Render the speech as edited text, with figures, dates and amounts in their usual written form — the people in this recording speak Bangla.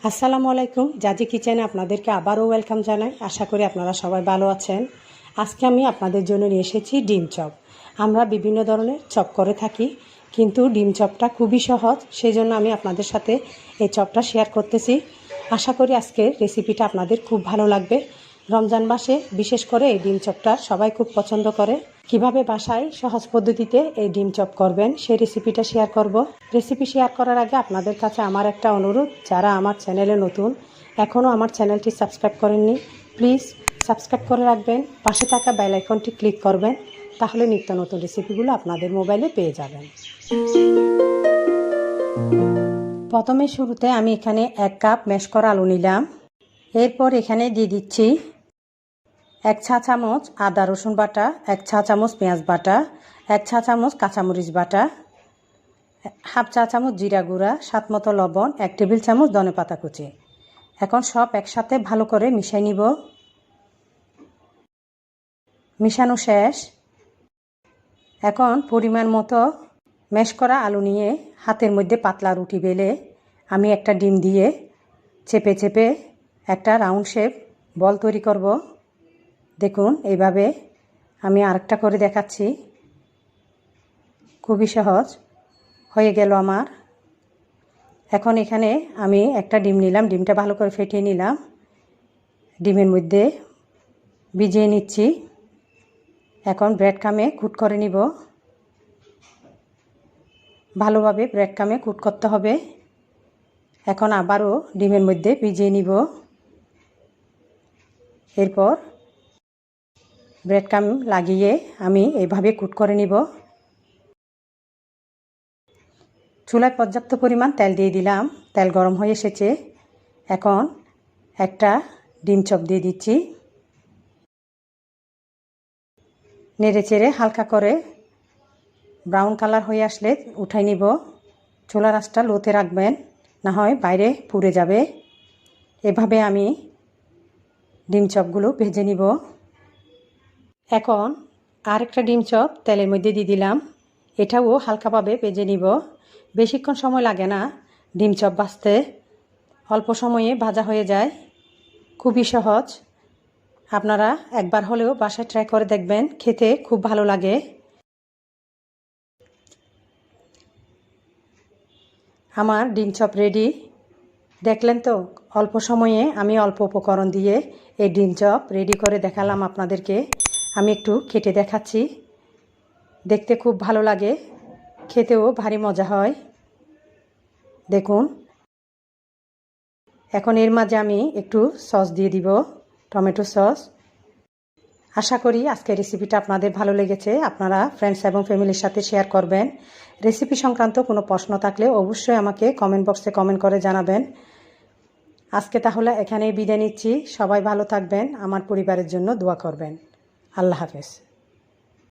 আসসালামু আলাইকুম। জাজি কিচেনে আপনাদেরকে আবারও ওয়েলকাম জানাই। আশা করি আপনারা সবাই ভালো আছেন। আজকে আমি আপনাদের জন্য নিয়ে এসেছি ডিম চপ। আমরা বিভিন্ন ধরনের চপ করে থাকি, কিন্তু ডিম চপটা খুবই সহজ, সেই জন্য আমি আপনাদের সাথে এই চপটা শেয়ার করতেছি। আশা করি আজকের রেসিপিটা আপনাদের খুব ভালো লাগবে। রমজান মাসে বিশেষ করে এই ডিম চপটা সবাই খুব পছন্দ করে। কিভাবে বাসায় সহজ পদ্ধতিতে এই ডিম চপ করবেন সেই রেসিপিটা শেয়ার করব। রেসিপি শেয়ার করার আগে আপনাদের কাছে আমার একটা অনুরোধ, যারা আমার চ্যানেলে নতুন, এখনও আমার চ্যানেলটি সাবস্ক্রাইব করেননি, প্লিজ সাবস্ক্রাইব করে রাখবেন। পাশে থাকা বেল আইকনটি ক্লিক করবেন, তাহলে নিত্য নতুন রেসিপিগুলো আপনাদের মোবাইলে পেয়ে যাবেন। প্রথমে শুরুতে আমি এখানে 1 কাপ ম্যাশ করা আলু নিলাম। এরপর এখানে দিয়ে দিচ্ছি 1 চা চামচ আদা রসুন বাটা, 1 চা চামচ পেঁয়াজ বাটা, 1 চা চামচ কাঁচামরিচ বাটা, 1/2 চা চামচ জিরা গুঁড়া, স্বাদ মতো লবণ, 1 টেবিল চামচ ধনেপাতা কুচি। এখন সব একসাথে ভালো করে মিশিয়ে নিব। মিশানো শেষ। এখন পরিমাণ মতো ম্যাশ করা আলু নিয়ে হাতের মধ্যে পাতলা রুটি বেলে আমি একটা ডিম দিয়ে চেপে চেপে একটা রাউন্ড শেপ বল তৈরি করব। দেখুন, এইভাবে আমি আরেকটা করে দেখাচ্ছি। খুবই সহজ হয়ে গেল আমার। এখন এখানে আমি একটা ডিম নিলাম, ডিমটা ভালো করে ফেটিয়ে নিলাম, ডিমের মধ্যে ভিজিয়ে নিচ্ছি। এখন ব্রেড কামে কুট করে নিব। ভালোভাবে ব্রেড কামে কুট করতে হবে। এখন আবারও ডিমের মধ্যে ভিজিয়ে নিব। এরপর ব্রেড কাম লাগিয়ে আমি এইভাবে কুট করে নিব। চুলায় পর্যাপ্ত পরিমাণ তেল দিয়ে দিলাম, তেল গরম হয়ে এসেছে। এখন একটা ডিম চপ দিয়ে দিচ্ছি। নেড়ে চেড়ে হালকা করে ব্রাউন কালার হয়ে আসলে উঠাই নিব। চুলার আঁচটা লোতে রাখবেন, না হয় বাইরে পুড়ে যাবে। এভাবে আমি ডিম চপগুলো ভেজে নিব। এখন আরেকটা ডিম চপ তেলের মধ্যে দিয়ে দিলাম, এটাও হালকাভাবে ভেজে নিব। বেশিক্ষণ সময় লাগে না ডিম চপ ভাজতে, অল্প সময়ে ভাজা হয়ে যায়। খুবই সহজ। আপনারা একবার হলেও বাসায় ট্রাই করে দেখবেন, খেতে খুব ভালো লাগে। আমার ডিম চপ রেডি। দেখলেন তো, অল্প সময়ে আমি অল্প উপকরণ দিয়ে এই ডিম চপ রেডি করে দেখালাম আপনাদেরকে। আমি একটু কেটে দেখাচ্ছি। দেখতে খুব ভালো লাগে, খেতেও ভারী মজা হয়। দেখুন, এখন এর মাঝে আমি একটু সস দিয়ে দিব, টমেটো সস। আশা করি আজকের রেসিপিটা আপনাদের ভালো লেগেছে। আপনারা ফ্রেন্ডস এবং ফ্যামিলির সাথে শেয়ার করবেন। রেসিপি সংক্রান্ত কোনো প্রশ্ন থাকলে অবশ্যই আমাকে কমেন্ট বক্সে কমেন্ট করে জানাবেন। আজকে তাহলে এখানেই বিদায় নিচ্ছি। সবাই ভালো থাকবেন, আমার পরিবারের জন্য দোয়া করবেন। আল্লাহ হাফেজ।